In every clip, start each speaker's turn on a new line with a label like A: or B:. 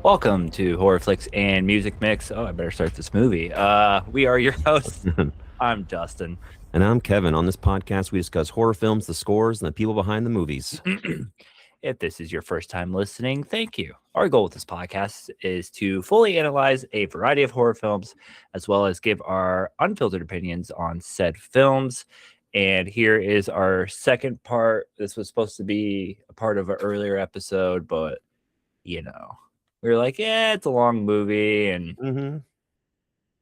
A: Welcome to Horror Flicks and Music Mix. Oh, I better start this movie. We are your hosts. I'm Dustin.
B: And I'm Kevin. On this podcast, we discuss horror films, the scores, and the people behind the movies.
A: If this is your first time listening, thank you. Our goal with this podcast is to fully analyze a variety of horror films, as well as give our unfiltered opinions on said films. And here is our second part. This was supposed to be a part of an earlier episode, but we were like, yeah, it's a long movie and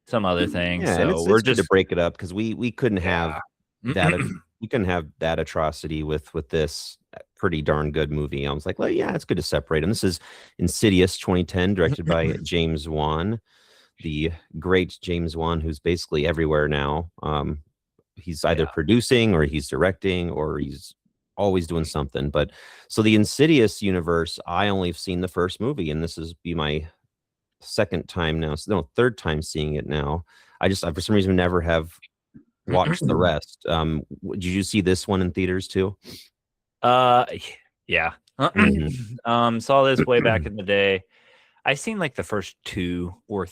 A: some other things.
B: Yeah,
A: so
B: and it's
A: we're
B: good
A: just
B: to break it up because we couldn't have that. We couldn't have that atrocity with this pretty darn good movie. I was like, well, yeah, it's good to separate them. This is Insidious 2010, directed by James Wan, the great James Wan, who's basically everywhere now. He's either producing or he's directing or he's always doing something. But so the Insidious universe, I only have seen the first movie, and this is be my second time now. No, third time seeing it now. I for some reason never have watched the rest. Did you see this one in theaters too?
A: Yeah. Saw this way back in the day. I seen like the first two or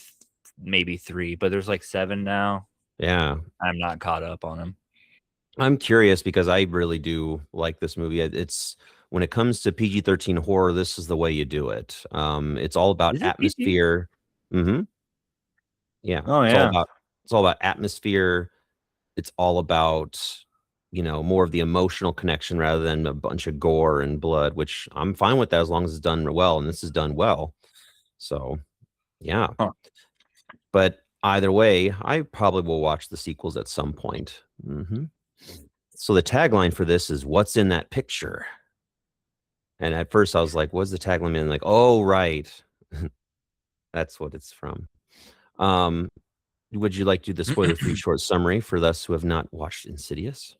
A: maybe three, but there's like 7 now.
B: Yeah,
A: I'm not caught up on them.
B: I'm curious because I really do like this movie. It's when it comes to PG-13 horror, this is the way you do it. It's all about atmosphere. Yeah.
A: Oh yeah.
B: It's all about atmosphere. It's all about, more of the emotional connection rather than a bunch of gore and blood, which I'm fine with that as long as it's done well, and this is done well. So, yeah.
A: Huh.
B: But either way, I probably will watch the sequels at some point. So the tagline for this is "What's in that picture?" And at first I was like, "What's the tagline?" And like, "Oh, right, that's what it's from." Would you like to do the spoiler-free short summary for those who have not watched Insidious?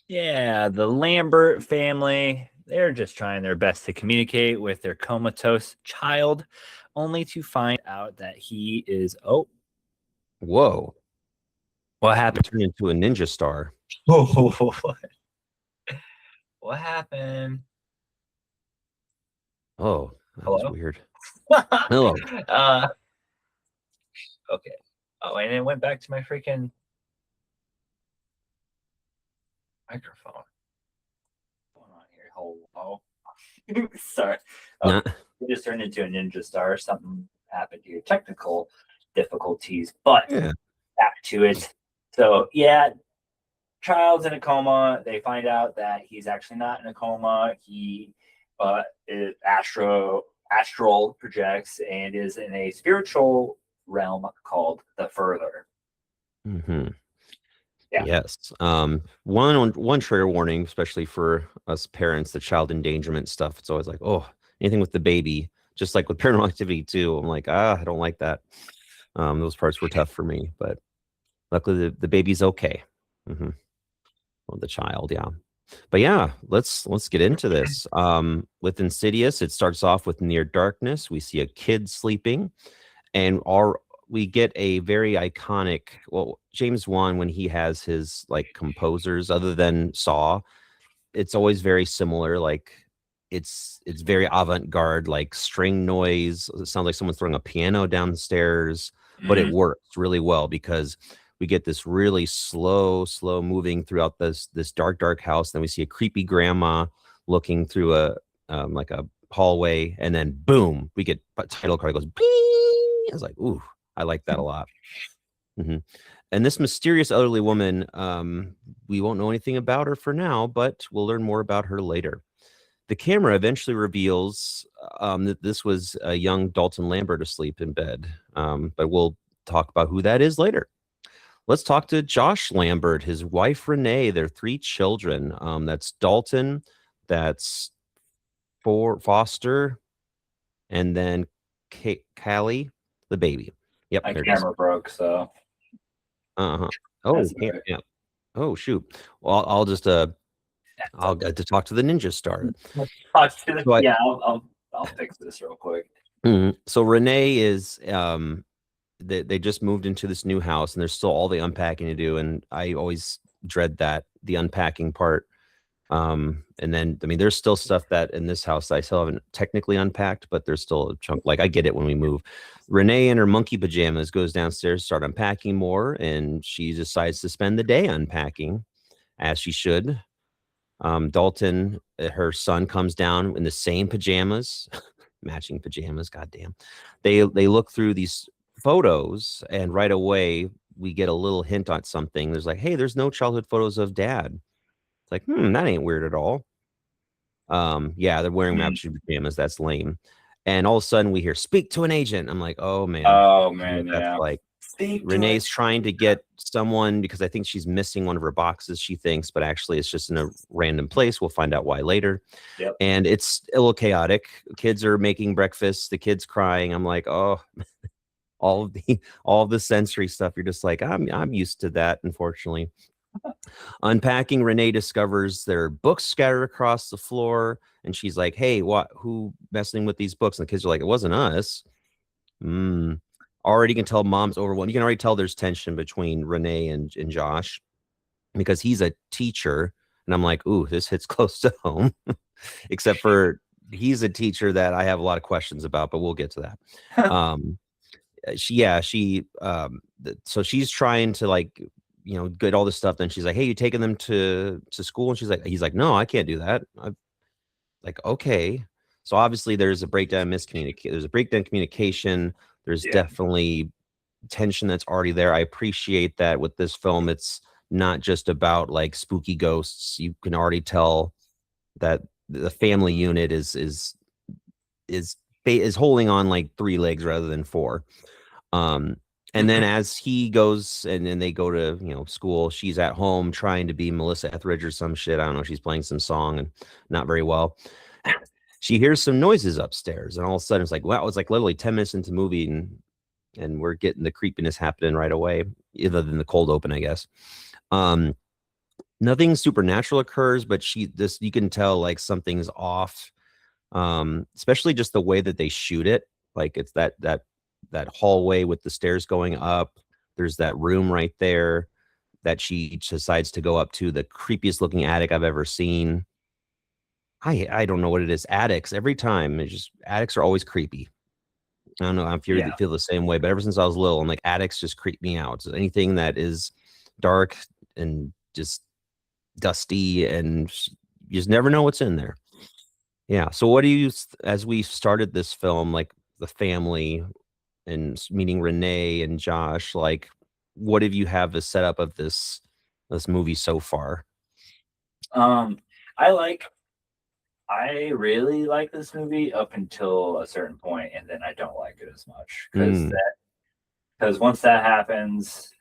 A: Yeah, the Lambert family, they're just trying their best to communicate with their comatose child, only to find out that he is
B: Whoa.
A: What happened?
B: Turned into a ninja star.
A: What happened?
B: Oh, that was weird.
A: Hello. Okay. Oh, and it went back to my freaking microphone. What's going on here? Hello. Sorry. Oh, we just turned into a ninja star. Something happened here. Technical difficulties, but back to it. So yeah, child's in a coma. They find out that he's actually not in a coma. He is astral projects and is in a spiritual realm called the Further.
B: Yes. One trigger warning, especially for us parents, the child endangerment stuff. It's always like, oh, anything with the baby, just like with Paranormal Activity 2. I'm like, I don't like that. Those parts were tough for me, but luckily the baby's okay. Well, the child, yeah. But yeah, let's get into this. With Insidious, it starts off with near darkness. We see a kid sleeping, and we get a very iconic, James Wan, when he has his like composers, other than Saw, it's always very similar. Like it's very avant-garde, like string noise. It sounds like someone's throwing a piano downstairs, but it works really well because we get this really slow moving throughout this dark house. Then we see a creepy grandma looking through a like a hallway, and then boom, we get a title card that goes bing. I was like, ooh, I like that a lot. And this mysterious elderly woman, we won't know anything about her for now, but we'll learn more about her later. The camera eventually reveals that this was a young Dalton Lambert asleep in bed, but we'll talk about who that is later. Let's talk to Josh Lambert, his wife Renee, their 3 children. That's Dalton, that's Foster, and then Callie, the baby. Yep,
A: my camera broke, so.
B: Oh, yeah. Oh, shoot. Well, I'll just I'll get to talk to the ninja star.
A: I'll fix this real quick.
B: So Renee is they just moved into this new house, and there's still all the unpacking to do, and I always dread that, the unpacking part. And then, I mean, there's still stuff that in this house that I still haven't technically unpacked, but there's still a chunk. Like I get it when we move. Renee in her monkey pajamas goes downstairs, start unpacking more, and she decides to spend the day unpacking, as she should. Dalton, her son, comes down in the same pajamas, matching pajamas. Goddamn. They look through these photos, and right away we get a little hint on something. There's like, hey, there's no childhood photos of dad. It's like, that ain't weird at all. Yeah, they're wearing matching pajamas. That's lame. And all of a sudden we hear speak to an agent. I'm like, oh man.
A: Oh
B: You know,
A: man,
B: that's
A: yeah.
B: like
A: Speak to
B: Renee's
A: it.
B: trying to get someone because I think she's missing one of her boxes, she thinks, but actually it's just in a random place. We'll find out why later.
A: Yep.
B: And it's a little chaotic. Kids are making breakfast, the kids crying. I'm like, oh, all of the sensory stuff. You're just like, I'm used to that, unfortunately. Unpacking, Renee discovers there are books scattered across the floor, and she's like, "Hey, who messing with these books?" And the kids are like, "It wasn't us." Already can tell mom's overwhelmed. You can already tell there's tension between Renee and Josh because he's a teacher, and I'm like, "Ooh, this hits close to home." Except for he's a teacher that I have a lot of questions about, but we'll get to that. So she's trying to like get all this stuff. Then she's like, hey, you taking them to school? And he's like, no, I can't do that. I'm like, okay. So obviously there's a breakdown communication. There's definitely tension that's already there. I appreciate that with this film. It's not just about like spooky ghosts. You can already tell that the family unit is holding on like 3 legs rather than 4. And then as he goes and then they go to school, she's at home trying to be Melissa Etheridge or some shit. I don't know. She's playing some song and not very well. She hears some noises upstairs, and all of a sudden it's like, wow, it's like literally 10 minutes into the movie, and we're getting the creepiness happening right away, other than the cold open, I guess. Nothing supernatural occurs, but you can tell like something's off. Especially just the way that they shoot it. Like it's that hallway with the stairs going up. There's that room right there that she decides to go up to, the creepiest looking attic I've ever seen. I don't know what it is. Attics, every time, attics are always creepy. I don't know if you feel the same way, but ever since I was little, I'm like, attics just creep me out. So anything that is dark and just dusty and you just never know what's in there. Yeah. So what do you, as we started this film, like the family and meeting Renee and Josh, like what have you have the setup of this movie so far?
A: I really like this movie up until a certain point, and then I don't like it as much because once that happens,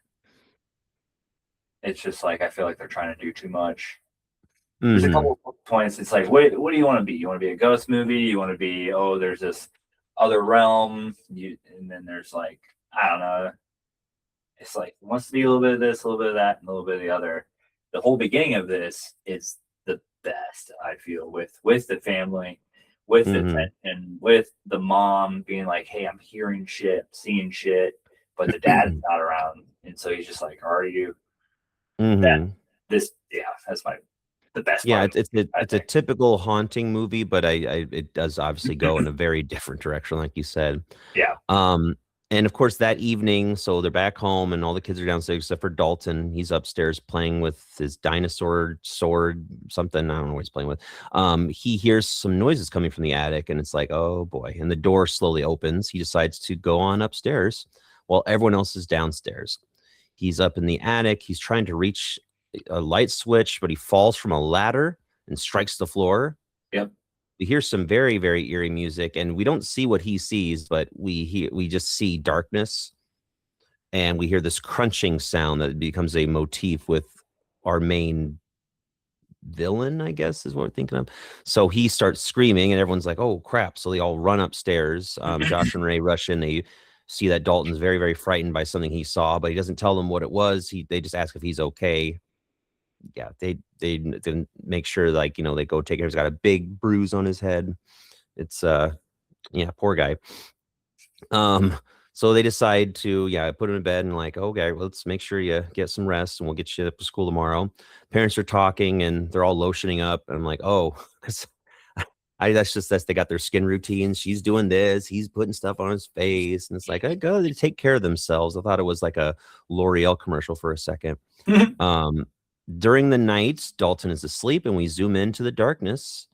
A: it's just like I feel like they're trying to do too much. There's a couple of points. It's like, what do you want to be? You want to be a ghost movie? You want to be, there's this other realm, and then there's like, I don't know. It's like it wants to be a little bit of this, a little bit of that, and a little bit of the other. The whole beginning of this is the best, I feel, with the family, with the tension, with the mom being like, "Hey, I'm hearing shit, seeing shit," but the dad's not around, and so he's just like, "Are you?" That's the best.
B: Yeah, it's a typical haunting movie, but it does obviously go in a very different direction, like you said.
A: Yeah.
B: And of course that evening, so they're back home and all the kids are downstairs except for Dalton. He's upstairs playing with his dinosaur sword, something. I don't know what he's playing with. He hears some noises coming from the attic and it's like, oh boy. And the door slowly opens. He decides to go on upstairs while everyone else is downstairs. He's up in the attic. He's trying to reach a light switch, but he falls from a ladder and strikes the floor.
A: Yep.
B: We hear some very, very eerie music, and we don't see what he sees, but we just see darkness, and we hear this crunching sound that becomes a motif with our main villain, I guess is what we're thinking of. So he starts screaming, and everyone's like, "Oh crap!" So they all run upstairs. Josh and Ray rush in. They see that Dalton's very, very frightened by something he saw, but he doesn't tell them what it was. They just ask if he's okay. Yeah, they make sure, like, they go take care. He's got a big bruise on his head. It's poor guy. So they decide to, put him in bed and like, okay, well, let's make sure you get some rest and we'll get you up to school tomorrow. Parents are talking and they're all lotioning up. And I'm like, oh, because that's they got their skin routines. She's doing this, he's putting stuff on his face. And it's like, I go, they take care of themselves. I thought it was like a L'Oreal commercial for a second. During the night, Dalton is asleep and we zoom into the darkness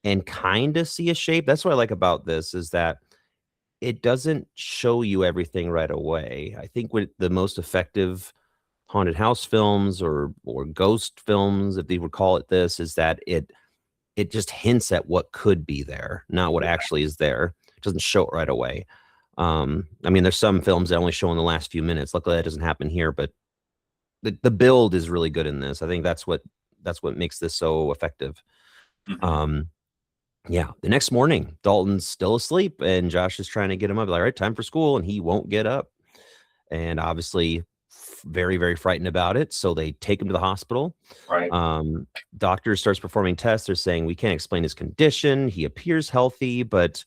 B: and kind of see a shape. That's what I like about this is that it doesn't show you everything right away. I think with the most effective haunted house films or ghost films, if they would call it this, is that it just hints at what could be there, not what actually is there. It doesn't show it right away. I mean, there's some films that only show in the last few minutes. Luckily, that doesn't happen here, but the build is really good in this. I think that's what makes this so effective. The next morning, Dalton's still asleep, and Josh is trying to get him up. Like, all right, time for school, and he won't get up. And obviously, very, very frightened about it. So they take him to the hospital.
A: Right.
B: Doctor starts performing tests. They're saying we can't explain his condition. He appears healthy, but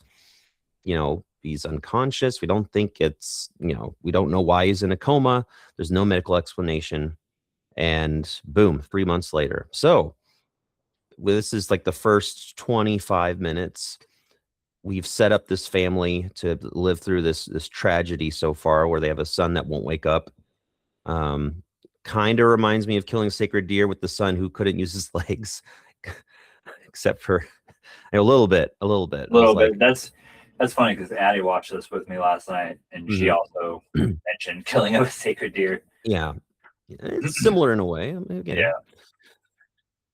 B: he's unconscious. We don't think it's we don't know why he's in a coma. There's no medical explanation. And boom, 3 months later. So this is like the first 25 minutes. We've set up this family to live through this tragedy so far, where they have a son that won't wake up. Kind of reminds me of Killing a Sacred Deer with the son who couldn't use his legs, except for a little bit.
A: That's funny because Addie watched this with me last night, and she also mentioned Killing of a Sacred Deer.
B: Yeah, it's similar in a way.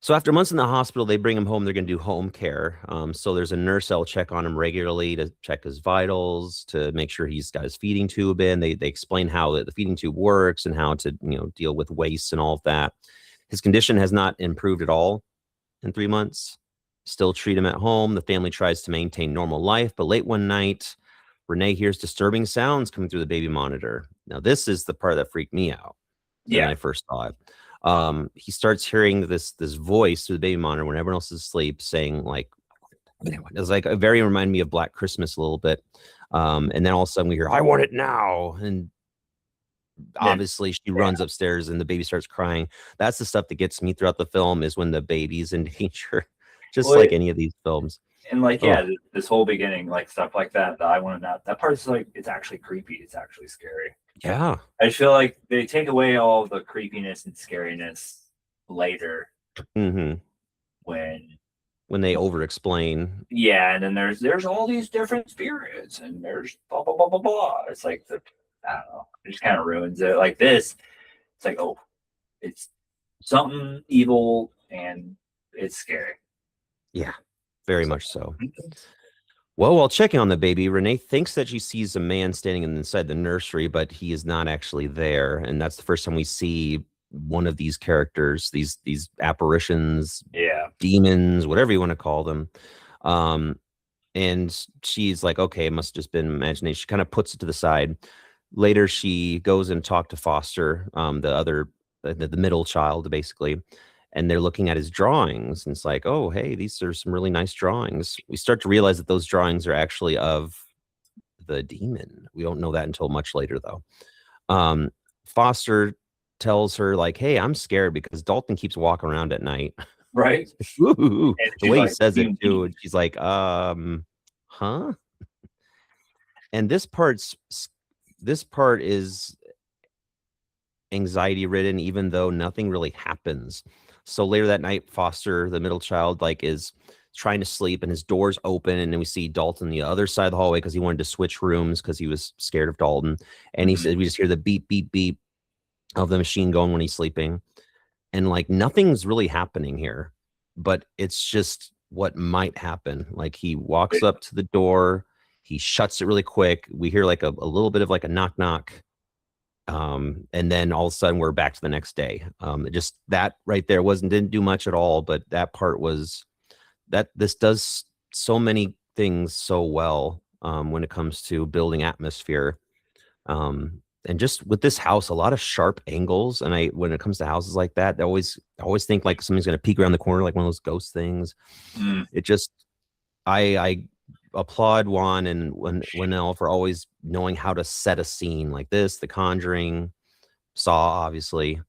B: So after months in the hospital, they bring him home. They're going to do home care. So there's a nurse that'll check on him regularly to check his vitals, to make sure he's got his feeding tube in. They explain how the feeding tube works and how to deal with waste and all of that. His condition has not improved at all in 3 months. Still treat him at home. The family tries to maintain normal life, but late one night, Renee hears disturbing sounds coming through the baby monitor. Now, this is the part that freaked me out when I first saw it. He starts hearing this voice through the baby monitor when everyone else is asleep, saying like, it was like very remind me of Black Christmas a little bit. And then all of a sudden we hear, "I want it now." And obviously she runs upstairs and the baby starts crying. That's the stuff that gets me throughout the film, is when the baby's in danger, just like any of these films.
A: And this whole beginning, like stuff like that I want to know. That part's like, it's actually creepy. It's actually scary.
B: Yeah.
A: I just feel like they take away all the creepiness and scariness later. When they
B: over explain.
A: Yeah, and then there's all these different spirits, and there's blah blah blah blah blah. It's like I don't know. It just kind of ruins it. Like this, it's like, oh, it's something evil and it's scary.
B: Yeah, very much so. Well, while checking on the baby, Renee thinks that she sees a man standing inside the nursery, but he is not actually there. And that's the first time we see one of these characters, these apparitions, demons, whatever you want to call them. And she's like, okay, it must have just been imagination. She kind of puts it to the side. Later, she goes and talks to Foster, the middle child, basically. And they're looking at his drawings, and it's like, oh, hey, these are some really nice drawings. We start to realize that those drawings are actually of the demon. We don't know that until much later, though. Foster tells her, like, hey, I'm scared because Dalton keeps walking around at night.
A: Right.
B: The way he says it, too. And she's like, huh? And this part is anxiety ridden, even though nothing really happens. So later that night, Foster, the middle child, is trying to sleep, and his door's open, and then we see Dalton the other side of the hallway because he wanted to switch rooms because he was scared of Dalton. And he said, we just hear the beep, beep, beep of the machine going when he's sleeping. And nothing's really happening here, but it's just what might happen. He walks up to the door, he shuts it really quick. We hear a little bit of a knock, knock. And then all of a sudden we're back to the next day. Just that right there didn't do much at all, but that part was that this does so many things so well when it comes to building atmosphere. And just with this house, a lot of sharp angles. And when it comes to houses like that, I always think something's going to peek around the corner, like one of those ghost things. It just, I applaud Juan and Winnell for always knowing how to set a scene like this. The Conjuring, Saw, obviously.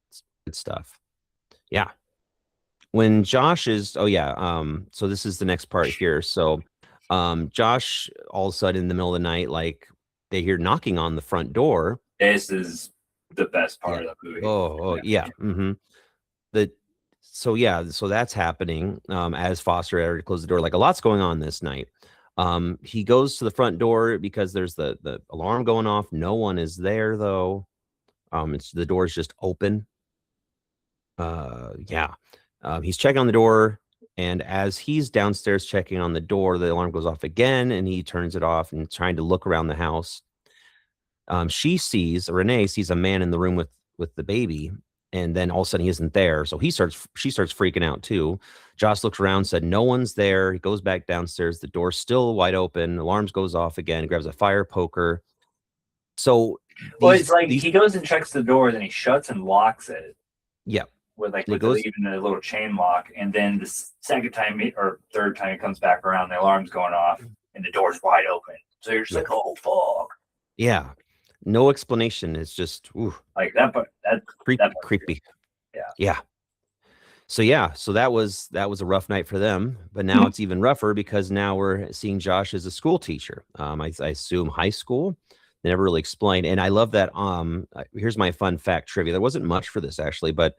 B: It's good stuff. Yeah. When Josh is, so this is the next part here. So Josh, all of a sudden in the middle of the night, like they hear knocking on the front door.
A: This is the best part
B: Yeah.
A: of the movie.
B: Oh yeah. Mm-hmm. So that's happening as Foster had closed the door. Like a lot's going on this night. He goes to the front door because there's the alarm going off. No one is there though. It's the door's just open. He's checking on the door, and as he's downstairs checking on the door, the alarm goes off again, and he turns it off and trying to look around the house. Renee sees a man in the room with the baby, and then all of a sudden he isn't there. So she starts freaking out too. Josh looks around, said no one's there. He goes back downstairs. The door's still wide open. Alarms goes off again. Grabs a fire poker. So
A: it's like he goes and checks the door, then he shuts and locks it.
B: Yeah.
A: With even a little chain lock, and then the second time or third time it comes back around, the alarm's going off and the door's wide open. So you're just like, oh fuck.
B: Yeah. No explanation. It's just
A: like that, but that's
B: creepy.
A: Yeah.
B: Yeah. So that was a rough night for them, but now it's even rougher because now we're seeing Josh as a school teacher. I assume high school. They never really explained. And I love that. Here's my fun fact trivia. There wasn't much for this actually, but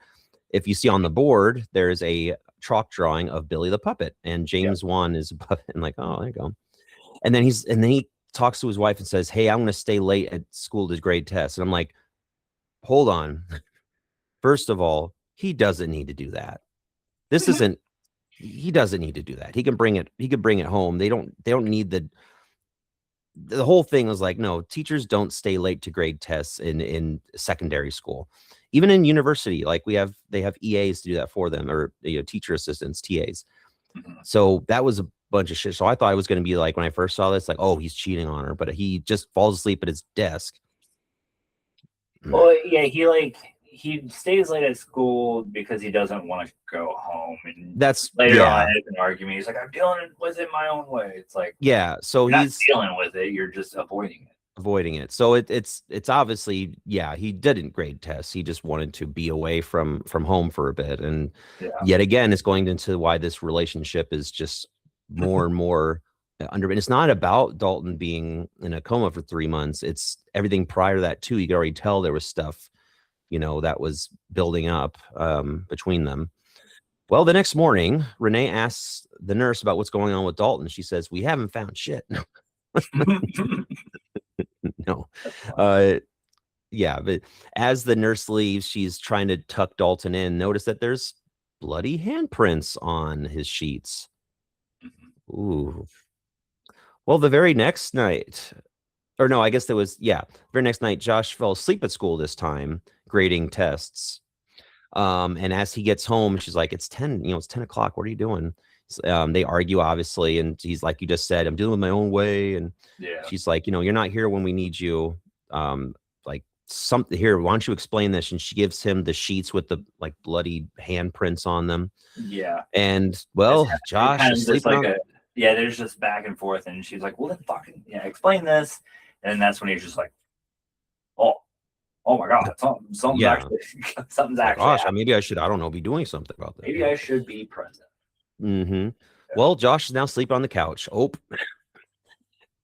B: if you see on the board, there's a chalk drawing of Billy the Puppet, and James Wan is a puppet. And like, oh, there you go. And then he talks to his wife and says, "Hey, I'm going to stay late at school to grade tests." And I'm like, hold on. First of all, he doesn't need to do that. He doesn't need to do that. He can bring it home. They don't need the whole thing was like, no, teachers don't stay late to grade tests in secondary school. Even in university, like they have EAs to do that for them, or teacher assistants, TAs. So that was a bunch of shit. So I thought it was going to be like, when I first saw this, like, oh, he's cheating on her, but he just falls asleep at his desk.
A: Well, yeah, he stays late at school because he doesn't want to go home. And
B: that's
A: later on in an argument, he's like, I'm dealing with it my own way. It's like,
B: so
A: you're
B: he's
A: not dealing with it, you're just avoiding it.
B: So it's obviously, he didn't grade tests. He just wanted to be away from home for a bit. And yet again, it's going into why this relationship is just more and more under. And it's not about Dalton being in a coma for 3 months. It's everything prior to that too. You could already tell there was stuff, that was building up between them. Well, the next morning, Renee asks the nurse about what's going on with Dalton. She says, "We haven't found shit." No. But as the nurse leaves, she's trying to tuck Dalton in. Notice that there's bloody handprints on his sheets. Ooh. Well, the very next night, or no, I guess there was, very next night, Josh fell asleep at school this time, grading tests. And as he gets home, she's like, it's 10 o'clock. What are you doing? They argue, obviously, and he's like, you just said, I'm dealing with my own way. And she's like, you're not here when we need you. Like something here, why don't you explain this? And she gives him the sheets with the like bloody handprints on them.
A: Yeah.
B: And Josh is sleeping
A: there's just back and forth, and she's like, well, then fucking explain this. And that's when he's just like, oh my god, something's actually
B: gosh, maybe I should, I don't know, be doing something about that.
A: Maybe I should be present.
B: Well, Josh is now sleeping on the couch.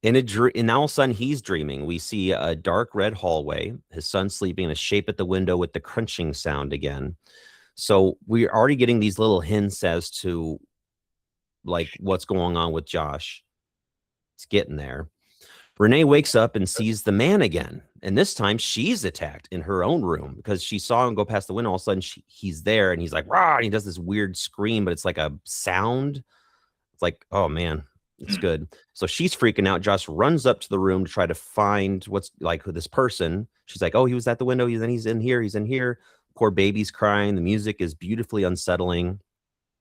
B: And now all of a sudden he's dreaming. We see a dark red hallway, his son sleeping in a shape at the window with the crunching sound again. So we're already getting these little hints as to like what's going on with Josh. It's getting there. Renee wakes up and sees the man again. And this time she's attacked in her own room because she saw him go past the window. All of a sudden he's there and he's like, rah, and he does this weird scream, but it's like a sound. It's like, oh man, it's good. So she's freaking out. Josh runs up to the room to try to find what's like this person. She's like, oh, he was at the window. He's in here. Poor baby's crying. The music is beautifully unsettling.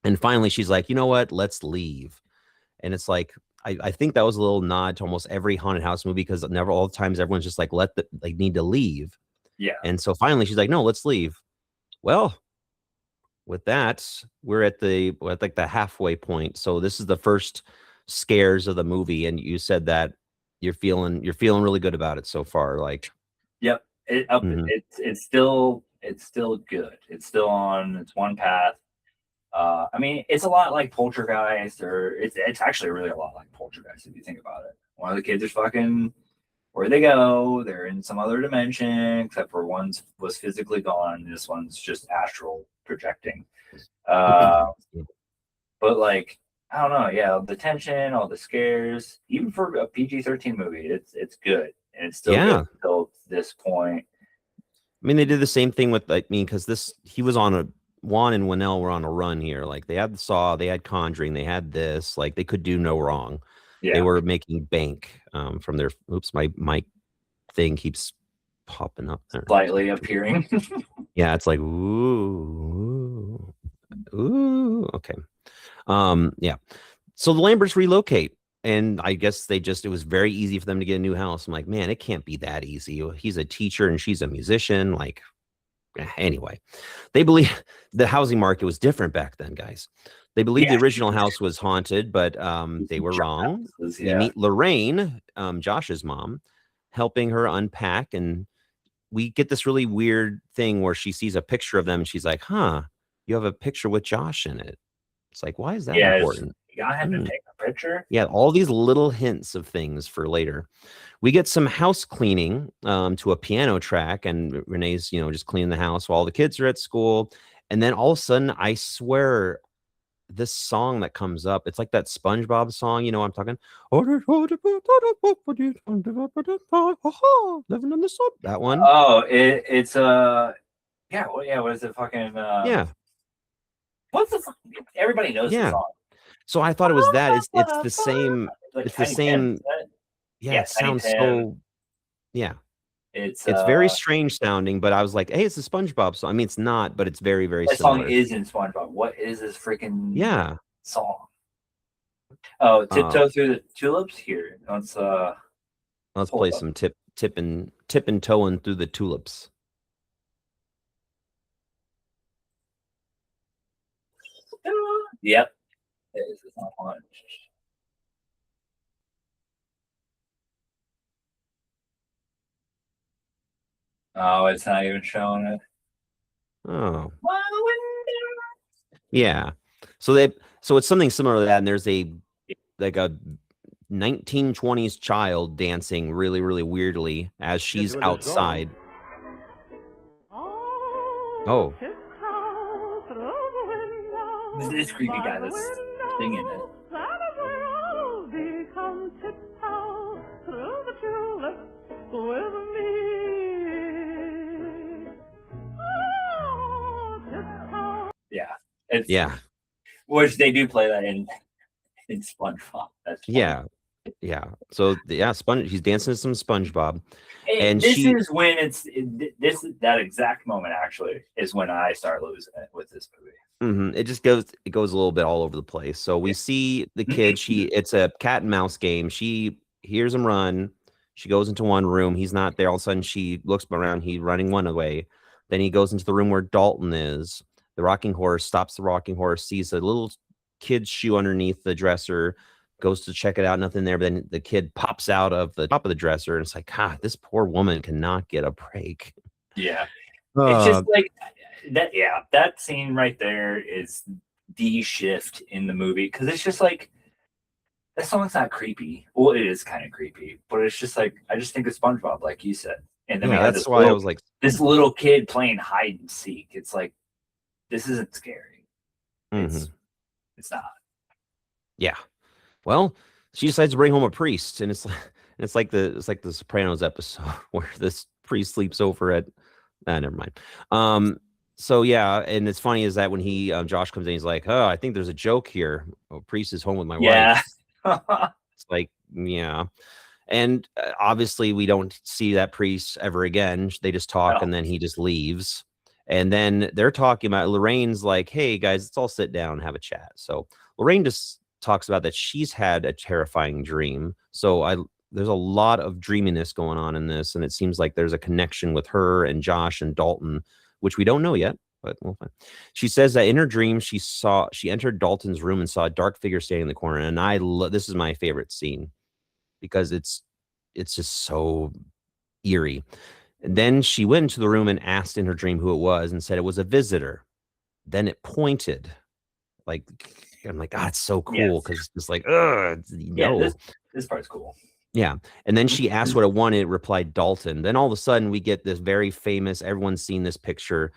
B: And finally she's like, you know what? Let's leave. And it's like, I think that was a little nod to almost every haunted house movie, because never all the times everyone's just like, need to leave.
A: Yeah.
B: And so finally she's like, no, let's leave. Well, with that, we're at the halfway point. So this is the first scares of the movie, and you said that you're feeling really good about it so far. Like,
A: yep, it's still good. It's still on its one path. I mean, it's a lot like Poltergeist, or it's actually really a lot like Poltergeist if you think about it. One of the kids is fucking where they go. They're in some other dimension, except for one was physically gone. This one's just astral projecting. But like, I don't know. Yeah, the tension, all the scares, even for a PG-13 movie, it's good, and it's still good until this point.
B: I mean, they did the same thing with, I mean, because he was on a Juan and Winnell were on a run here. Like, they had the Saw, they had Conjuring, they had this. Like, they could do no wrong. Yeah. They were making bank from their. Oops, my mic thing keeps popping up there.
A: Slightly appearing.
B: Yeah, it's like ooh. Okay. Yeah. So the Lamberts relocate, and I guess it was very easy for them to get a new house. I'm like, man, it can't be that easy. He's a teacher and she's a musician. Like, anyway, they believe the housing market was different back then, guys. They believe the original house was haunted, but they were wrong. You meet Lorraine, Josh's mom, helping her unpack, and we get this really weird thing where she sees a picture of them and she's like, huh, you have a picture with Josh in it. It's like, why is that important?
A: I had to take a picture.
B: Yeah, all these little hints of things for later. We get some house cleaning to a piano track, and Renee's, just cleaning the house while the kids are at school. And then all of a sudden, I swear, this song that comes up, it's like that SpongeBob song, you know what I'm talking? Living in the sun. That one.
A: Oh, it's what is it fucking what's the everybody knows the song.
B: So I thought it was that. It's the same. Like, it's the same. Yeah, it sounds so. Yeah, it's very strange sounding, but I was like, hey, it's a SpongeBob song. I mean, it's not, but it's very, very similar.
A: Song is in SpongeBob. What is this freaking song? Oh, Tiptoe Through the Tulips. Here, let's
B: play some tipping toeing through the tulips.
A: Yep. It's not much. Oh, it's not even showing it.
B: Oh. Yeah. So it's something similar to that, and there's a 1920s child dancing really, really weirdly as she's outside. Oh.
A: This creepy guy that's singing it. Yeah. Which they do play that in SpongeBob. That's funny.
B: Yeah. So he's dancing to some SpongeBob.
A: And this is when that exact moment actually is when I start losing it with this movie.
B: It just goes a little bit all over the place. So we see the kid, it's a cat and mouse game. She hears him run. She goes into one room. He's not there. All of a sudden she looks around. He's running one away. Then he goes into the room where Dalton is. The rocking horse stops the rocking horse, sees a little kid's shoe underneath the dresser, goes to check it out, nothing there. But then the kid pops out of the top of the dresser, and it's like, this poor woman cannot get a break.
A: Yeah. It's just like that. Yeah, that scene right there is the shift in the movie, because it's just like, that song's not creepy. Well, it is kind of creepy, but it's just like, I just think of SpongeBob, like you said. And then
B: that's why I was like,
A: this little kid playing hide and seek. It's like, this isn't scary. It's not. Yeah.
B: Well, she decides to bring home a priest, and it's like the Sopranos episode where this priest sleeps over at. Never mind. So yeah, and it's funny is that when Josh comes in, he's like, "Oh, I think there's a joke here. A priest is home with my wife." It's like, yeah. And obviously, we don't see that priest ever again. They just talk, and then he just leaves. And then they're talking about, Lorraine's like, hey, guys, let's all sit down and have a chat. So Lorraine just talks about that she's had a terrifying dream. So there's a lot of dreaminess going on in this. And it seems like there's a connection with her and Josh and Dalton, which we don't know yet. but we'll find. She says that in her dream, she entered Dalton's room and saw a dark figure standing in the corner. And this is my favorite scene because it's just so eerie. And then she went into the room and asked in her dream who it was and said it was a visitor. Then it pointed. Like, I'm like, it's so cool because it's just like,
A: this part's cool.
B: Yeah. And then she asked what it wanted. It replied Dalton. Then all of a sudden we get this very famous, everyone's seen this picture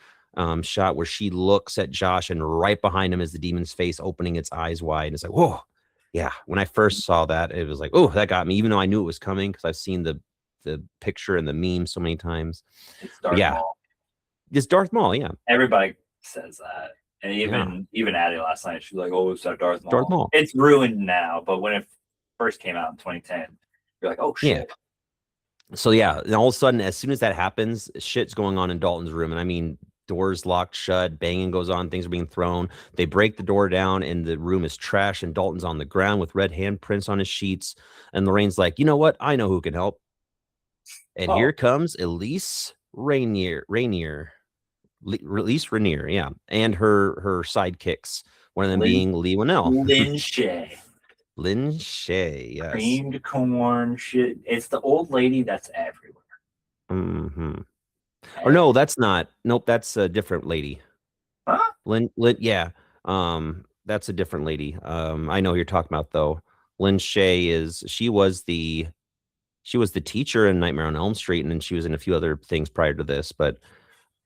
B: shot where she looks at Josh and right behind him is the demon's face opening its eyes wide. And it's like, whoa. Yeah. When I first saw that, it was like, oh, that got me, even though I knew it was coming because I've seen the picture and the meme so many times.
A: It's Darth Maul.
B: It's Darth Maul, yeah.
A: Everybody says that. And even Addie last night, she was like, oh, it's Darth Maul. It's ruined now, but when it first came out in 2010, you're like, oh shit.
B: Yeah. So yeah, and all of a sudden, as soon as that happens, shit's going on in Dalton's room. And I mean, doors locked shut, banging goes on, things are being thrown. They break the door down and the room is trash, and Dalton's on the ground with red handprints on his sheets. And Lorraine's like, you know what? I know who can help. And here comes Elise Rainier, yeah. And her sidekicks, one of them being Lee Winnell. Lynn Shay, yes.
A: Creamed corn shit. It's the old lady that's everywhere.
B: Mm-hmm. Or no, that's not. Nope, that's a different lady.
A: Huh?
B: Lynn, yeah. That's a different lady. I know who you're talking about though. Lynn Shay she was the teacher in Nightmare on Elm Street, and then she was in a few other things prior to this, but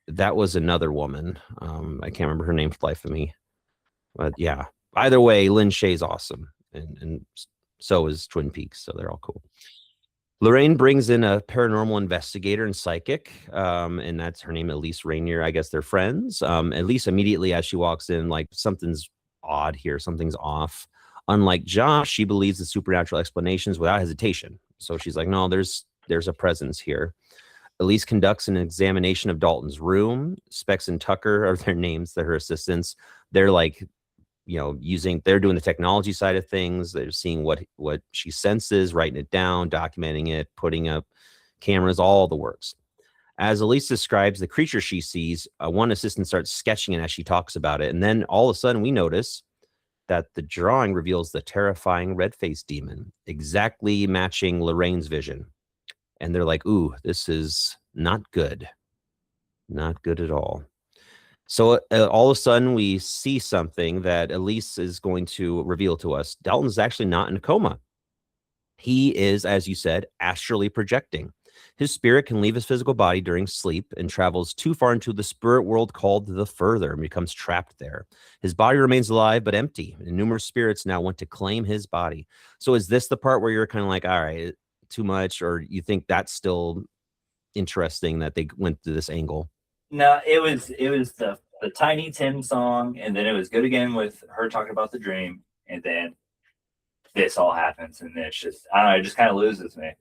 B: that was another woman. I can't remember her name for the life of me. But yeah. Either way, Lynn Shay's awesome. And so is Twin Peaks, so they're all cool. Lorraine brings in a paranormal investigator and psychic, and that's her name, Elise Rainier. I guess they're friends. Elise immediately, as she walks in, like, something's odd here, something's off. Unlike Josh, she believes the supernatural explanations without hesitation. So she's like, no, there's a presence here. Elise conducts an examination of Dalton's room. Specs and Tucker are their names. They're her assistants. They're like, they're doing the technology side of things. They're seeing what she senses, writing it down, documenting it, putting up cameras, all the works. As Elise describes the creature she sees, one assistant starts sketching it as she talks about it. And then all of a sudden we notice that the drawing reveals the terrifying red-faced demon, exactly matching Lorraine's vision. And they're like, ooh, this is not good. Not good at all. So all of a sudden, we see something that Elise is going to reveal to us. Dalton's actually not in a coma. He is, as you said, astrally projecting. His spirit can leave his physical body during sleep and travels too far into the spirit world called the Further and becomes trapped there. His body remains alive but empty, and numerous spirits now want to claim his body. So is this the part where you're kind of like, all right, too much, or you think that's still interesting that they went to this angle?
A: No, it was the Tiny Tim song, and then it was good again with her talking about the dream, and then this all happens, and it's just, I don't know, it just kind of loses me.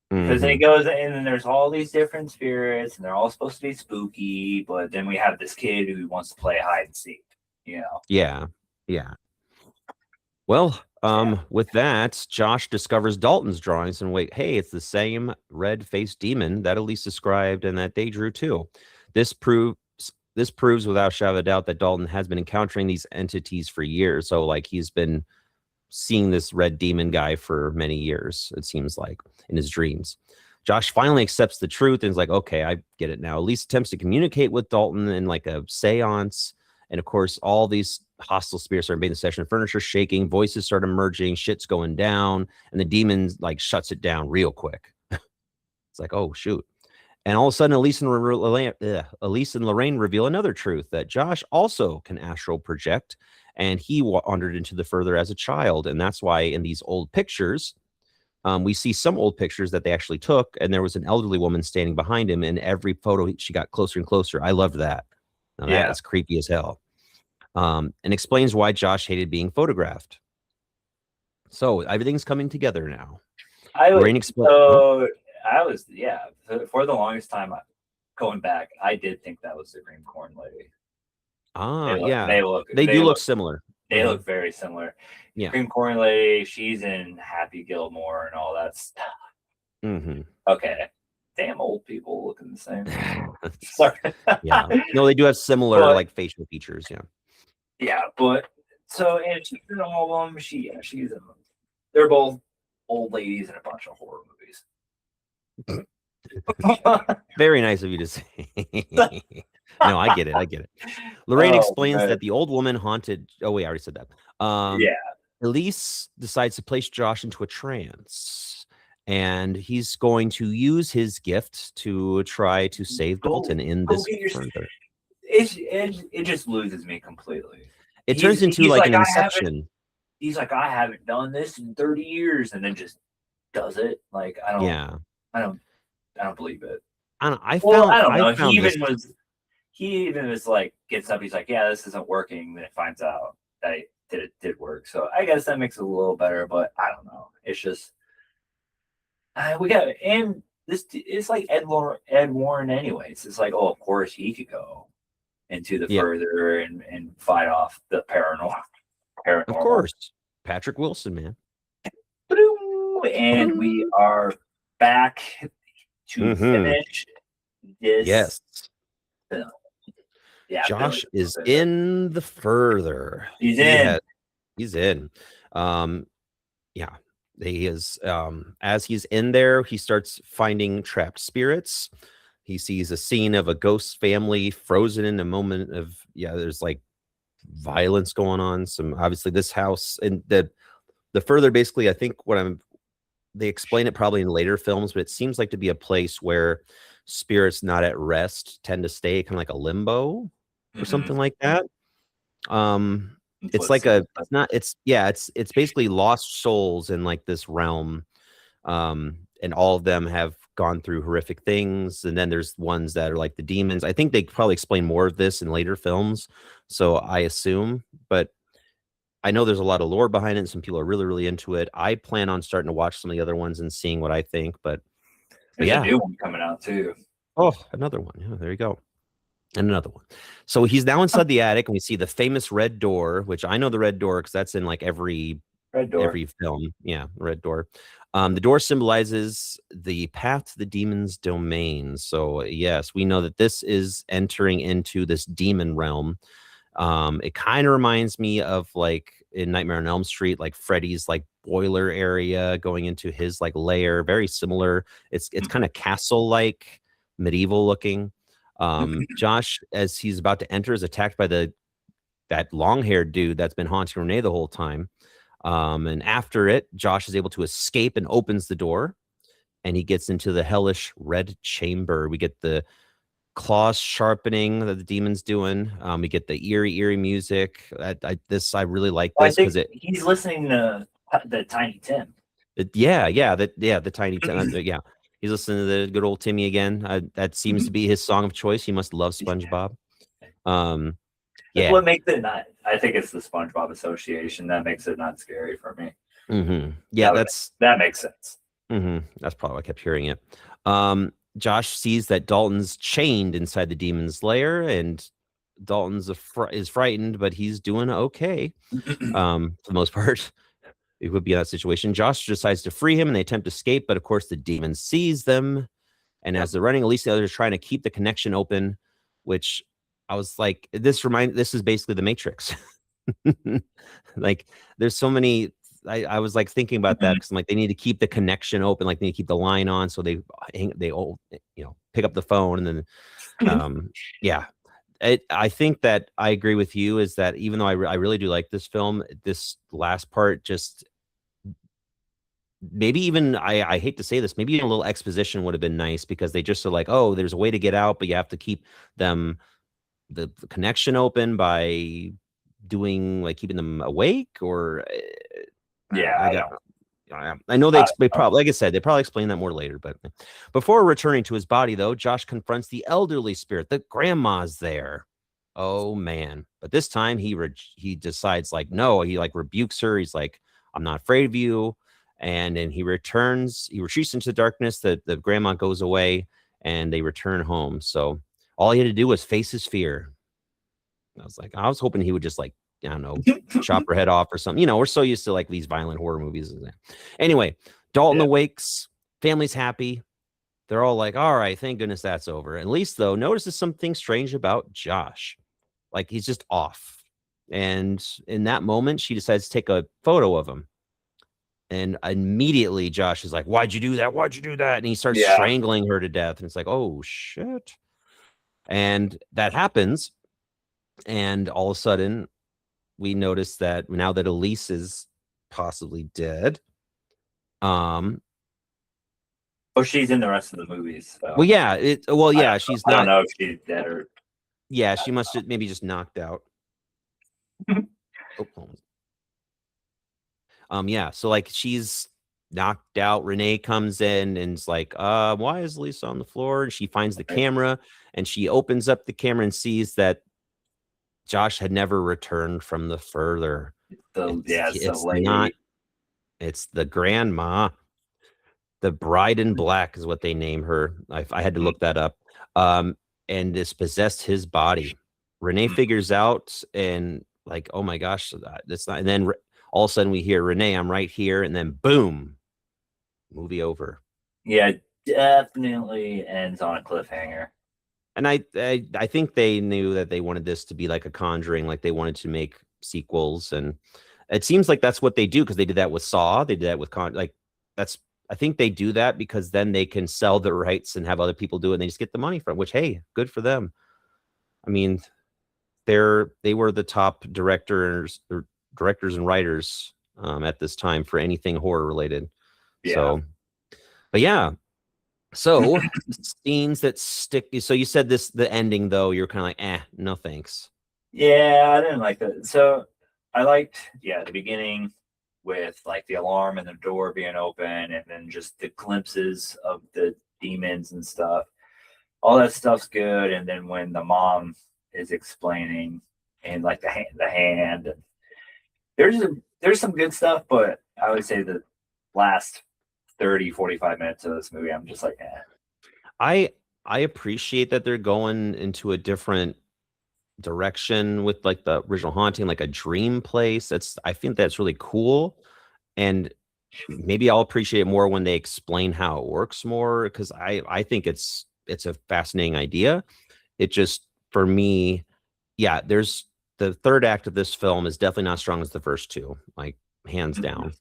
A: Because it goes, and then there's all these different spirits, and they're all supposed to be spooky, but then we have this kid who wants to play hide and seek,
B: Yeah. Well, with that, Josh discovers Dalton's drawings and hey, it's the same red-faced demon that Elise described and that they drew too. This proves without a shadow of a doubt that Dalton has been encountering these entities for years. So like he's been seeing this red demon guy for many years, it seems like, in his dreams. Josh finally accepts the truth and is like, okay, I get it now. Elise attempts to communicate with Dalton in like a seance. And of course, all these hostile spirits are invading the session, furniture shaking, voices start emerging, shit's going down, and the demon like shuts it down real quick. It's like, oh, shoot. And all of a sudden, Elise and Lorraine reveal another truth, that Josh also can astral project, and he wandered into the Further as a child. And that's why in these old pictures, we see some old pictures that they actually took, and there was an elderly woman standing behind him, and every photo, she got closer and closer. I loved that. Now, that is creepy as hell. And explains why Josh hated being photographed. So everything's coming together now.
A: For the longest time, going back, I did think that was the Green Corn Lady.
B: They do look similar.
A: They look very similar.
B: Yeah.
A: Green Corn Lady, she's in Happy Gilmore and all that stuff. Okay. damn old people looking the same. Sorry.
B: Yeah. No, they do have similar like facial features. Yeah.
A: Yeah, but so and she's in all of them. She's in them. They're both old ladies in a bunch of horror movies.
B: Very nice of you to say. No, I get it. Lorraine explains that the old woman haunted. Oh wait, I already said that.
A: Yeah.
B: Elise decides to place Josh into a trance, and he's going to use his gift to try to save Dalton in this further.
A: It just loses me completely.
B: It turns into like an Inception.
A: He's like, I haven't done this in 30 years, and then just does it. Like, I don't believe it.
B: I don't
A: know. He even was like, gets up, he's like, yeah, this isn't working. Then it finds out that it did work. So I guess that makes it a little better, but I don't know. It's just it's like Ed Warren anyways. It's like, oh, of course he could go into the further and fight off the paranormal.
B: Of course. Patrick Wilson, man.
A: And we are back to finish this film. Yeah,
B: Josh is in the further.
A: He's in.
B: He's in. Yeah, he is. As he's in there, he starts finding trapped spirits. He sees a scene of a ghost family frozen in a moment of there's like violence going on. Some obviously this house and the further basically, I think they explain it probably in later films, but it seems like to be a place where spirits not at rest tend to stay, kind of like a limbo or something like that. It's like it's basically lost souls in like this realm, and all of them have gone through horrific things, and then there's ones that are like the demons. I think they probably explain more of this in later films, so I assume, but I know there's a lot of lore behind it, and some people are really, really into it. I plan on starting to watch some of the other ones and seeing what I think, but
A: there's a new one coming out too.
B: Oh, another one. Yeah, there you go. And another one. So he's now inside the attic, and we see the famous red door, which I know the red door because that's in like every film. Yeah, red door. The door symbolizes the path to the demon's domain. So yes, we know that this is entering into this demon realm. It kind of reminds me of like in Nightmare on Elm Street, like Freddy's like boiler area going into his like lair. Very similar. It's kind of castle-like, medieval looking. Josh, as he's about to enter, is attacked by that long-haired dude that's been haunting Renee the whole time. And after it, Josh is able to escape and opens the door, and he gets into the hellish red chamber. We get the claws sharpening that the demon's doing. We get the eerie music. I really like this because
A: he's listening to the Tiny Tim.
B: The Tiny Tim. Yeah, he's listening to the good old Timmy again. That seems to be his song of choice. He must love SpongeBob.
A: What makes it not? I think it's the SpongeBob association that makes it not scary for me.
B: Yeah,
A: that makes sense.
B: That's probably why I kept hearing it. Josh sees that Dalton's chained inside the demon's lair, and Dalton's is frightened, but he's doing okay for the most part. It would be in that situation. Josh decides to free him, and they attempt to escape, but of course the demon sees them. And as they're running, at least the others are trying to keep the connection open, which I was like, this is basically the Matrix. Like, there's so many. I was like thinking about that because I'm like, they need to keep the connection open, like they need to keep the line on, so they all pick up the phone, and then I think that I agree with you is that even though I really do like this film, this last part just maybe even I hate to say this, maybe a little exposition would have been nice, because they just are like, oh, there's a way to get out, but you have to keep them the connection open by doing like keeping them awake, or I know they probably, like I said, they probably explain that more later. But before returning to his body, though, Josh confronts the elderly spirit. The grandma's there. Oh man! But this time he decides like no. He like rebukes her. He's like, I'm not afraid of you. And then he retreats into the darkness. The grandma goes away, and they return home. So all he had to do was face his fear. I was hoping he would just like, I don't know, chop her head off or something. We're so used to like these violent horror movies. Anyway, Dalton awakes, family's happy. they're all like, all right, thank goodness that's over. At least though, notices something strange about Josh. Like he's just off. And in that moment, she decides to take a photo of him. And immediately Josh is like, why'd you do that? Why'd you do that? And he starts strangling her to death. And it's like, oh shit. And that happens. And all of a sudden, we notice that now that Elise is possibly dead.
A: Oh, she's in the rest of the movies. So.
B: Well, yeah. She's not.
A: I don't know if she's dead or.
B: Yeah, she must have maybe just knocked out. Yeah. So like she's knocked out. Renee comes in and is like, why is Lisa on the floor? And she finds the camera and she opens up the camera and sees that Josh had never returned from the further. It's the grandma. The bride in black is what they name her. I had to look that up. And this possessed his body. Renee figures out and like, oh my gosh, that's not. And then all of a sudden we hear, Renee, I'm right here. And then boom, movie over.
A: Yeah, definitely ends on a cliffhanger.
B: And I think they knew that they wanted this to be like a Conjuring, like they wanted to make sequels. And it seems like that's what they do because they did that with Saw. They did that with I think they do that because then they can sell the rights and have other people do it and they just get the money from it, which, hey, good for them. I mean, they were the top directors and writers at this time for anything horror related.
A: Yeah.
B: So, but yeah. So scenes that stick. So you said the ending though, you're kind of like, no thanks.
A: Yeah, I didn't like that. So I liked, the beginning with like the alarm and the door being open and then just the glimpses of the demons and stuff. All that stuff's good. And then when the mom is explaining and like the hand, there's some good stuff, but I would say the last 30-45 minutes of this movie, I'm just like,
B: I appreciate that they're going into a different direction with like the original haunting, like a dream place. I think that's really cool. And maybe I'll appreciate it more when they explain how it works more, because I think it's a fascinating idea. It just, for me, there's the third act of this film is definitely not as strong as the first two, like hands down.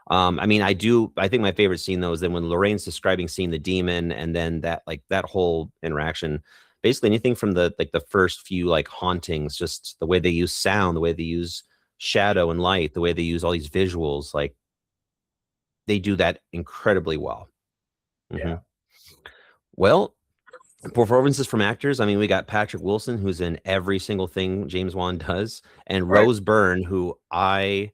B: I mean, I think my favorite scene though is then when Lorraine's describing seeing the demon and then that whole interaction, basically anything from the first few like hauntings, just the way they use sound, the way they use shadow and light, the way they use all these visuals, like they do that incredibly well.
A: Yeah.
B: Well, performances from actors. I mean, we got Patrick Wilson, who's in every single thing James Wan does, and Rose Byrne, who I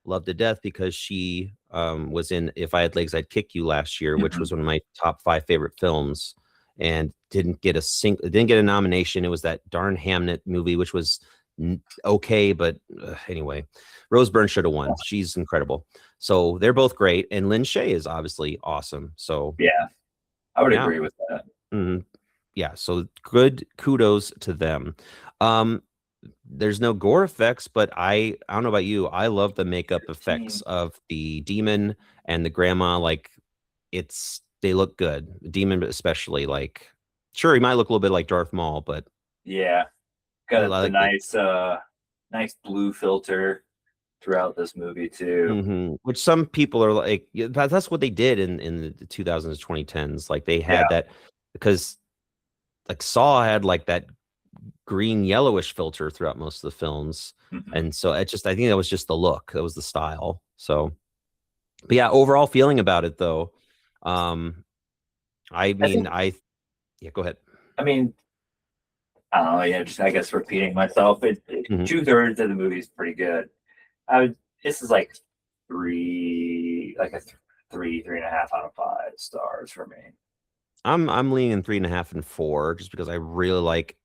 B: love to death because she was in If I Had Legs, I'd Kick You last year, which was one of my top 5 favorite films, and didn't get a nomination. It was that darn Hamnet movie, which was okay, but anyway, Rose Byrne should have won. She's incredible. So they're both great, and Lynn Shay is obviously awesome. So
A: yeah, I would agree with that.
B: Yeah, so good kudos to them. There's no gore effects, but I don't know about you, I love the makeup effects of the demon and the grandma. Like they look good. The demon especially, like, sure, he might look a little bit like Darth Maul, but
A: yeah, got the nice blue filter throughout this movie too.
B: Which some people are like, that's what they did in the 2000s, 2010s. Like they had that because like Saw had like that green yellowish filter throughout most of the films. And so I think that was just the look, that was the style. So, but yeah, overall feeling about it though, go ahead.
A: I mean, I don't know, just I guess repeating myself, 2/3 of the movie is pretty good. This is like a 3.5 out of 5 stars for me.
B: I'm leaning 3.5 and 4 just because I really like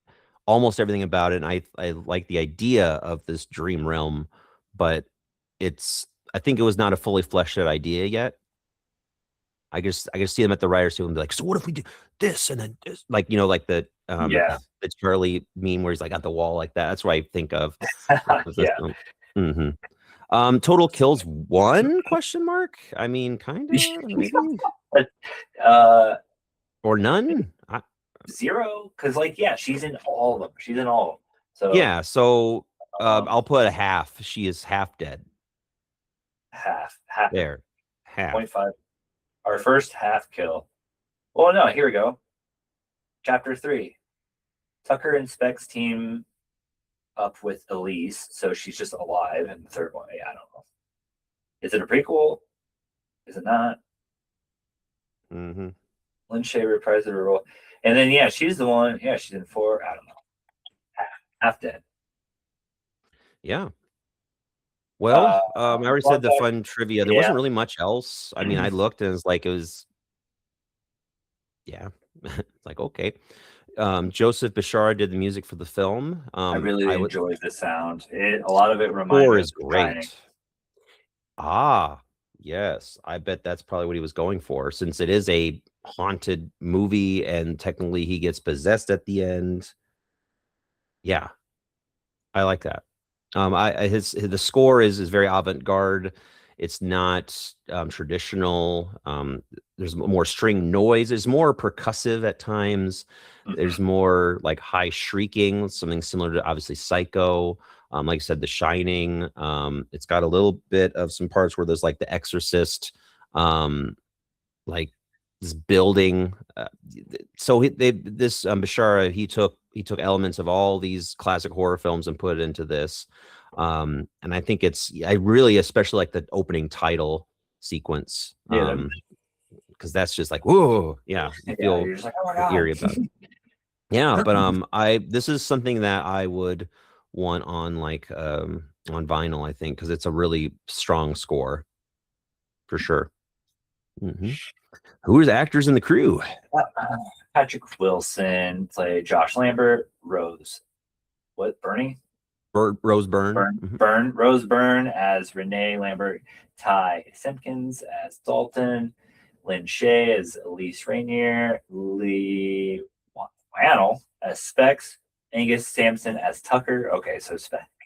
B: almost everything about it. And I like the idea of this dream realm, but I think it was not a fully fleshed out idea yet. I just see them at the writers' table and be like, so what if we do this and then this? Like, like the Charlie meme where he's like at the wall like that. That's what I think of. Total kills 1 ? I mean, kind of. or none.
A: Zero, because she's in all of them. She's in all of them. So
B: yeah, so I'll put a half. She is half dead.
A: half
B: There, half.
A: 0.5. Our first half kill. Well, no, here we go. Chapter 3. Tucker and Specs team up with Elise, so she's just alive in the third one. Yeah, I don't know. Is it a prequel? Is it not?
B: Mm-hmm.
A: Lynn Shay reprised her role. And then, she's the one. Yeah, she's in 4. I don't know. Half dead.
B: Yeah. Well, I already said the fun trivia. There wasn't really much else. I mean, I looked and it was yeah. It's like, okay. Joseph Bishara did the music for the film.
A: I really enjoyed the sound. A lot of it reminds me of
B: great.
A: Shining.
B: Ah, yes. I bet that's probably what he was going for, since it is a haunted movie and technically he gets possessed at the end. Yeah. I like that. The score is very avant-garde. It's not traditional. There's more string noise. It's more percussive at times. There's more like high shrieking, something similar to obviously Psycho. Like I said, The Shining. It's got a little bit of some parts where there's like The Exorcist, like this building. So Bashara, he took elements of all these classic horror films and put it into this. And I think I really especially like the opening title sequence. Because that's just like, whoa, yeah, you feel
A: you're just like, oh my God.
B: eerie about it. Yeah, but this is something that I would want on on vinyl, I think, because it's a really strong score for sure. Mm-hmm. Who are the actors in the crew?
A: Patrick Wilson played Josh Lambert. Rose Byrne.
B: Rose Byrne.
A: Rose Byrne as Renee Lambert. Ty Simpkins as Dalton. Lynn Shay as Elise Rainier. Lee Wannell as Specs. Angus Sampson as Tucker. Okay, so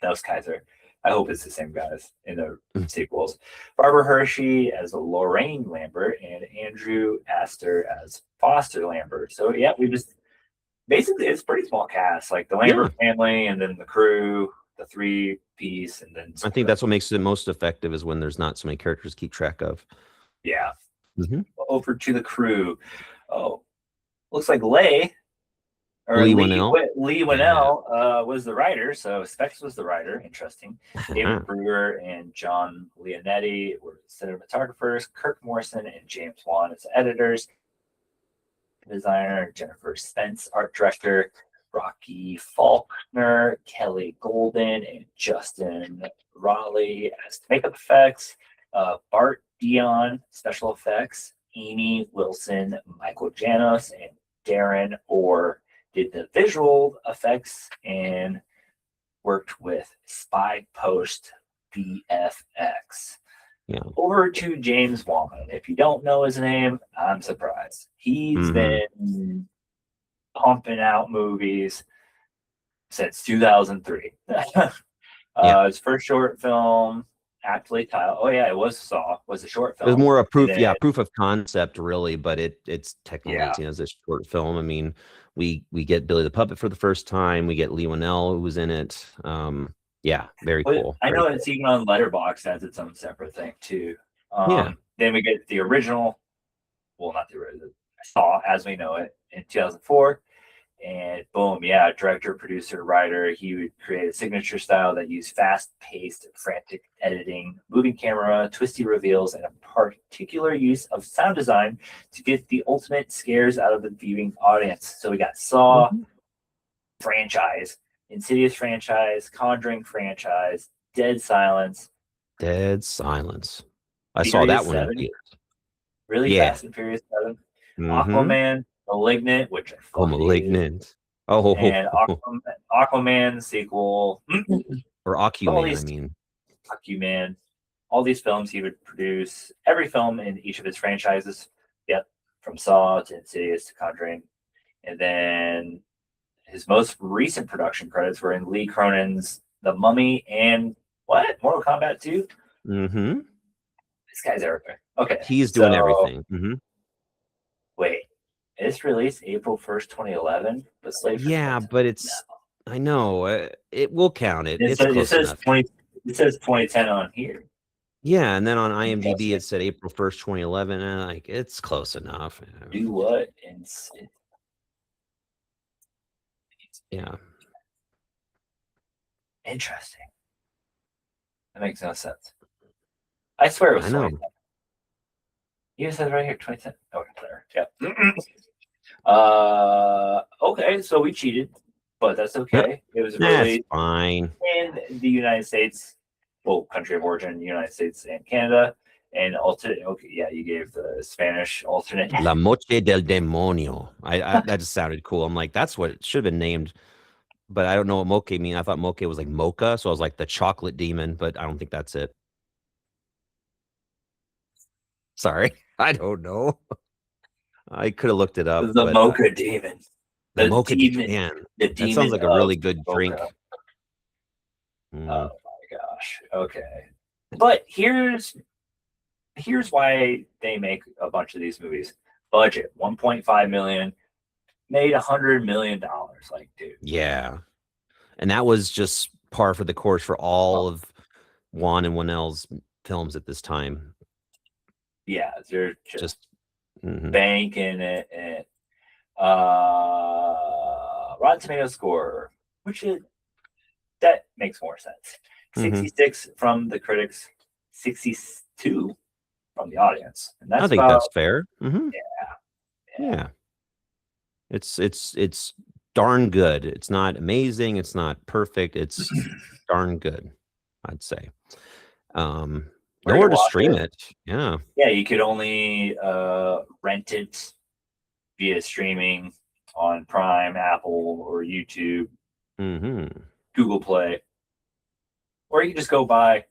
A: those guys are, I hope it's the same guys in the sequels. Barbara Hershey as Lorraine Lambert and Andrew Astor as Foster Lambert. So yeah, basically it's a pretty small cast, like the Lambert family and then the crew, the 3-piece, and then
B: I think that's what makes it most effective is when there's not so many characters to keep track of.
A: Yeah. Over to the crew. Oh, looks like Lee Wannell was the writer. So Specs was the writer. Interesting. David Brewer and John Leonetti were cinematographers. Kirk Morrison and James Wan as editors. Designer Jennifer Spence, art director. Rocky Faulkner, Kelly Golden, and Justin Raleigh as makeup effects. Bart Dion, special effects. Amy Wilson, Michael Janos, and Darren Orr did the visual effects and worked with Spy Post VFX.
B: Yeah.
A: Over to James Wan. If you don't know his name, I'm surprised. He's been pumping out movies since 2003. His first short film, aptly titled. Oh yeah, it was Saw. Was a short film.
B: It was more a proof of concept, really, but it's technically seen as a short film. I mean, we get Billy the Puppet for the first time. We get Lee Wannell, who was in it. Very cool.
A: I know it's even on Letterboxd as its own separate thing too. Then we get the original. Well, not the original. Saw as we know it in 2004. And boom, director, producer, writer. He would create a signature style that used fast-paced, frantic editing, moving camera, twisty reveals, and a particular use of sound design to get the ultimate scares out of the viewing audience. So we got Saw franchise, Insidious franchise, Conjuring franchise, Dead Silence.
B: I saw that one.
A: Really Fast and Furious 7. Aquaman, Malignant, which I
B: Malignant.
A: And Aquaman sequel.
B: Or Aquaman,
A: Aquaman. All these films he would produce, every film in each of his franchises. Yep. From Saw to Insidious to Conjuring. And then his most recent production credits were in Lee Cronin's The Mummy and Mortal Kombat 2? This guy's everywhere. Okay.
B: He's doing everything.
A: Wait. It's released April 1st, 2011, but slated for
B: Yeah,
A: 2010.
B: but it's. I know it will count it.
A: No.
B: It's close enough.
A: It says 2010 on here.
B: Yeah, and then on IMDb
A: Interesting.
B: it said April 1st, 2011, and like it's close enough.
A: Do what?
B: Yeah.
A: Interesting. That makes no sense. I swear it was
B: I know.
A: 2010. You said right here, 2010. Oh, there. Yep. Okay, so we cheated, but that's okay. It was
B: That's
A: released
B: fine.
A: in the United States, well, country of origin, United States and Canada, and alternate. Okay, yeah, you gave the Spanish alternate.
B: La Noche del Demonio. I that just sounded cool. I'm like, that's what it should have been named. But I don't know what moche mean. I thought moche was like mocha, so I was like the chocolate demon, but I don't think that's it. Sorry, I don't know. I could have looked it up.
A: The
B: but
A: Mocha Demon.
B: the
A: The
B: mocha
A: demon.
B: man.
A: The
B: That
A: demon
B: sounds like a
A: of
B: really good drink.
A: Mocha.
B: Mm.
A: Oh my gosh. Okay. But here's why they make a bunch of these movies. Budget 1.5 million, made $100 million. Like, dude.
B: Yeah, and that was just par for the course for all of Juan and Juanel's films at this time.
A: Yeah, they're just
B: mhm.
A: banking it. And, Rotten Tomatoes score, that makes more sense. 66 from the critics, 62 from the audience, and that's
B: I think that's fair.
A: Yeah.
B: It's darn good. It's not amazing. It's not perfect. It's darn good, I'd say. Nowhere to stream it. Yeah.
A: Yeah, you could only rent it via streaming on Prime, Apple, or YouTube, Google Play, or you can just go buy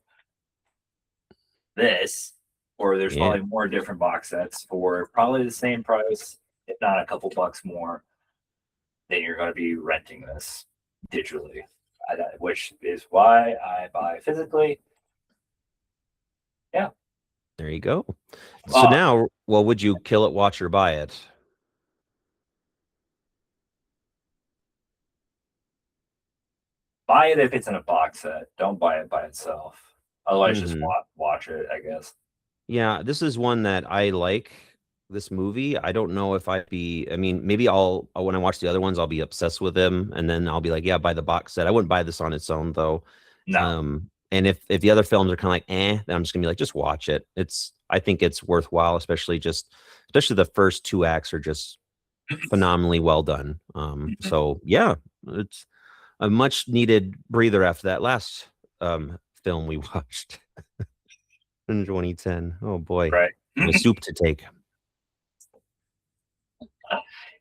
A: this, or there's probably more different box sets for probably the same price, if not a couple bucks more, then you're going to be renting this digitally, which is why I buy physically. Yeah.
B: There you go. So now, well, would you kill it, watch, or buy it?
A: Buy it if it's in a box set. Don't buy it by itself. Otherwise, just watch it, I guess.
B: Yeah, this is one that I like. This movie, I don't know if I'd be. I mean, maybe when I watch the other ones, I'll be obsessed with them, and then I'll be like, yeah, buy the box set. I wouldn't buy this on its own though.
A: No.
B: And if the other films are kind of like, then I'm just gonna be like, just watch it. I think it's worthwhile, especially the first two acts are just phenomenally well done. So yeah, it's a much needed breather after that last film we watched in 2010. Oh boy,
A: right.
B: A soup to take.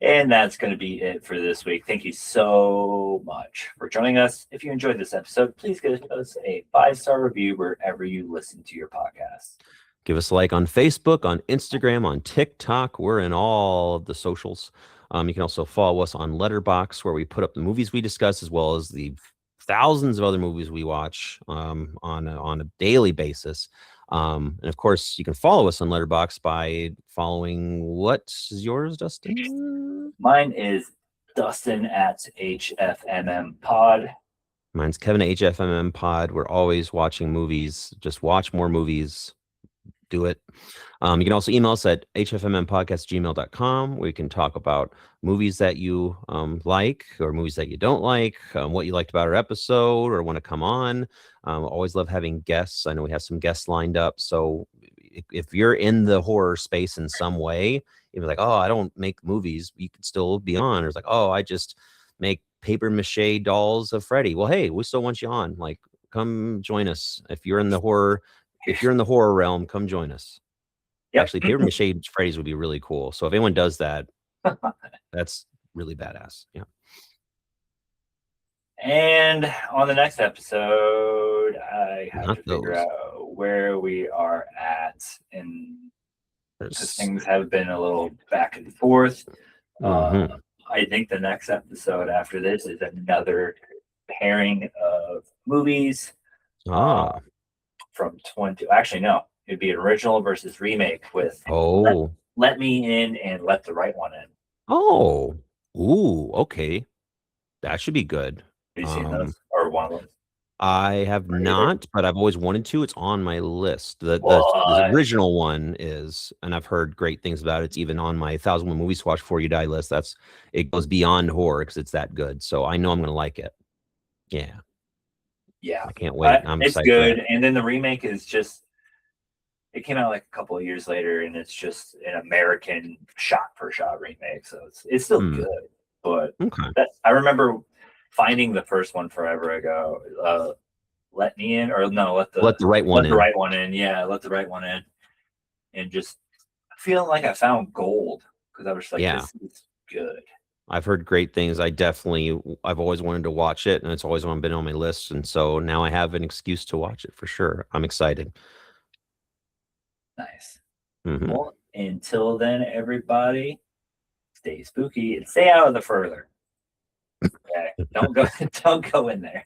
A: And that's going to be it for this week. Thank you so much for joining us. If you enjoyed this episode, please give us a 5-star review wherever you listen to your podcast.
B: Give us a like on Facebook, on Instagram, on TikTok. We're in all of the socials. You can also follow us on Letterboxd, where we put up the movies we discuss, as well as the thousands of other movies we watch on a daily basis. And of course, you can follow us on Letterboxd by following, what is yours, Dustin?
A: Mine is Dustin at HFMM Pod.
B: Mine's Kevin at HFMM Pod. We're always watching movies. Just watch more movies. Do it. You can also email us at hfmmpodcast@gmail.com, where you can talk about movies that you like, or movies that you don't like, what you liked about our episode, or want to come on. Always love having guests. I know we have some guests lined up. So if you're in the horror space in some way, you're like, oh, I don't make movies, you could still be on. Or it's like, oh, I just make paper mache dolls of Freddy. Well, hey, we still want you on. Like, come join us. If you're in the horror realm, come join us. Yep. Actually, paper mache Freddy's would be really cool. So if anyone does that, that's really badass. Yeah.
A: And on the next episode, I have to figure out where we are at, and because things have been a little back and forth. I think the next episode after this is another pairing of movies. From 20. Actually, no, it'd be an original versus remake with Let Me In and Let the Right One In.
B: Oh, ooh, okay, that should be good.
A: Have you seen
B: Um,
A: those or one of them?
B: I have
A: Or either?
B: not, but I've always wanted to. It's on my list. The
A: What?
B: original one is, and I've heard great things about it. It's even on my 1,001 movies to watch before you die list. It goes beyond horror because it's that good. So I know I'm gonna like it. Yeah,
A: Yeah,
B: I can't wait. I'm
A: it's
B: excited for that.
A: good. And then the remake is just, it came out like a couple of years later, and it's just an American shot for shot remake. So it's still
B: Hmm.
A: good, but
B: Okay.
A: I remember finding the first one forever ago. Let me in, or no,
B: Let the right one
A: let the
B: in.
A: right one in. Yeah, let the right one in, and just feeling like I found gold because I was like,
B: Yeah.
A: this is good.
B: I've heard great things. I've always wanted to watch it, and it's always been on my list. And so now I have an excuse to watch it for sure. I'm excited.
A: Nice.
B: Hmm.
A: Well, until then, everybody, stay spooky and stay out of the further. Okay, don't go, don't go in there.